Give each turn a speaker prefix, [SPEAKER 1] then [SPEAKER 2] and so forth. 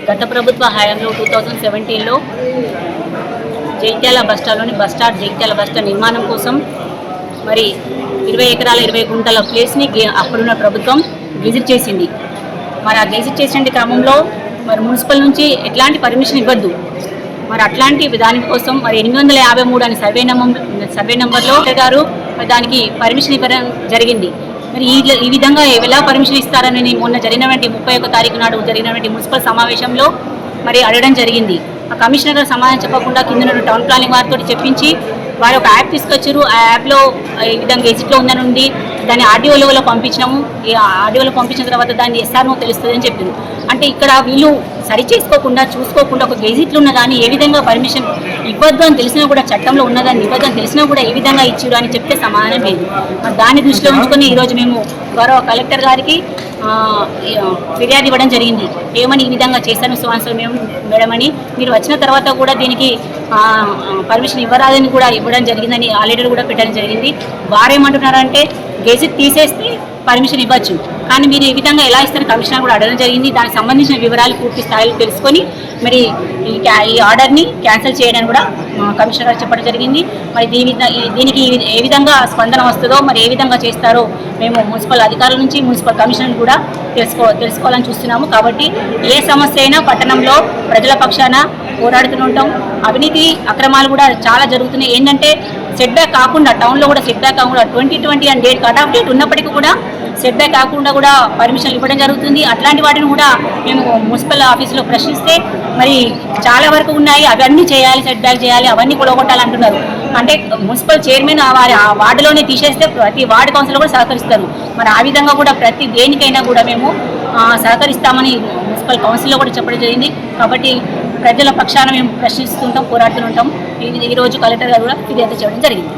[SPEAKER 1] గత ప్రభుత్వ హయాంలో 2017లో జగిత్యాల బస్టాండ్లోని జగిత్యాల బస్టాండ్ నిర్మాణం కోసం మరి 20 ఎకరాల 20 గుంటల ప్లేస్ని అప్పుడున్న ప్రభుత్వం విజిట్ చేసింది. మరి ఆ విజిట్ చేసిన క్రమంలో మరి మున్సిపల్ నుంచి ఎట్లాంటి పర్మిషన్ ఇవ్వద్దు. మరి అట్లాంటి దానికోసం మరి 853 అని సర్వే నెంబర్లో గారు దానికి పర్మిషన్ ఇవ్వడం జరిగింది. మరి ఈ విధంగా ఎలా పర్మిషన్ ఇస్తారని మొన్న జరిగినటువంటి 31 తారీఖు నాడు జరిగినటువంటి మున్సిపల్ సమావేశంలో మరి అడగడం జరిగింది. ఆ కమిషనర్ గారు సమాధానం చెప్పకుండా కింద టౌన్ ప్లానింగ్ వారితో చెప్పించి వారు ఒక యాప్ తీసుకొచ్చారు. ఆ యాప్లో ఈ విధంగా గెజిట్లో ఉందని ఉంది, దాన్ని ఆర్డీఓ లెవెల్లో పంపించినాము. ఈ ఆర్డీఓలో పంపించిన తర్వాత దాన్ని ఎస్ఆర్ఓ తెలుస్తుంది అని చెప్పారు. అంటే ఇక్కడ వీళ్ళు సరి చేసుకోకుండా చూసుకోకుండా ఒక గెజిట్లు ఉన్న దాన్ని ఏ విధంగా పర్మిషన్ ఇవ్వద్దు అని తెలిసినా కూడా, చట్టంలో ఉన్నదాన్ని ఇవ్వద్దు అని తెలిసినా కూడా ఏ విధంగా ఇచ్చారు అని చెప్తే సమాధానం లేదు. మరి దాన్ని దృష్టిలో ఉంచుకొని ఈరోజు మేము గౌరవ కలెక్టర్ గారికి ఫిర్యాదు ఇవ్వడం జరిగింది. ఏమని ఈ విధంగా చేశాను మేము మేడం అని, మీరు వచ్చిన తర్వాత కూడా దీనికి పర్మిషన్ ఇవ్వరాదని కూడా ఇవ్వడం జరిగిందని ఆల్రెడీ కూడా పెట్టడం జరిగింది. వారేమంటున్నారంటే గెజిట్ తీసేస్తే పర్మిషన్ ఇవ్వచ్చు, కానీ మీరు ఈ విధంగా ఎలా ఇస్తారని కమిషనర్ కూడా అడగడం జరిగింది. దానికి సంబంధించిన వివరాలు పూర్తి స్థాయిలో తెలుసుకొని మరి ఈ ఆర్డర్ని క్యాన్సిల్ చేయడానికి కూడా కమిషనర్ గారు చెప్పడం జరిగింది. మరి దీనికి ఏ విధంగా స్పందన వస్తుందో, మరి ఏ విధంగా చేస్తారో మేము మున్సిపల్ అధికారుల నుంచి మున్సిపల్ కమిషనర్ కూడా తెలుసుకోవాలని చూస్తున్నాము. కాబట్టి ఏ సమస్య అయినా పట్టణంలో ప్రజల పక్షాన పోరాడుతూ ఉంటాం. అవినీతి అక్రమాలు కూడా చాలా జరుగుతున్నాయి. ఏంటంటే సెట్ బ్యాక్ కాకుండా, టౌన్లో కూడా సెట్ బ్యాక్ కాకుండా 2020 అని కట్ ఆఫ్ డేట్ ఉన్నప్పటికీ కూడా సెట్ బ్యాక్ కాకుండా కూడా పర్మిషన్ ఇవ్వడం జరుగుతుంది. అట్లాంటి వాటిని కూడా మేము మున్సిపల్ ఆఫీసులో ప్రశ్నిస్తే మరి చాలా వరకు ఉన్నాయి, అవన్నీ చేయాలి, సెట్ బ్యాక్ చేయాలి, అవన్నీ కొలగొట్టాలంటున్నారు. అంటే మున్సిపల్ చైర్మన్ వారి ఆ వార్డులోనే తీసేస్తే ప్రతి వార్డు కౌన్సిలర్ కూడా సహకరిస్తారు. మరి ఆ విధంగా కూడా ప్రతి దేనికైనా కూడా మేము సహకరిస్తామని మున్సిపల్ కౌన్సిల్లో కూడా చెప్పడం జరిగింది. కాబట్టి ప్రజల పక్షాన మేము ప్రశ్నిస్తుంటాం, పోరాడుతుంటాం. ఈరోజు కలెక్టర్ గారు కూడా ఫిర్యాదు చేయడం జరిగింది.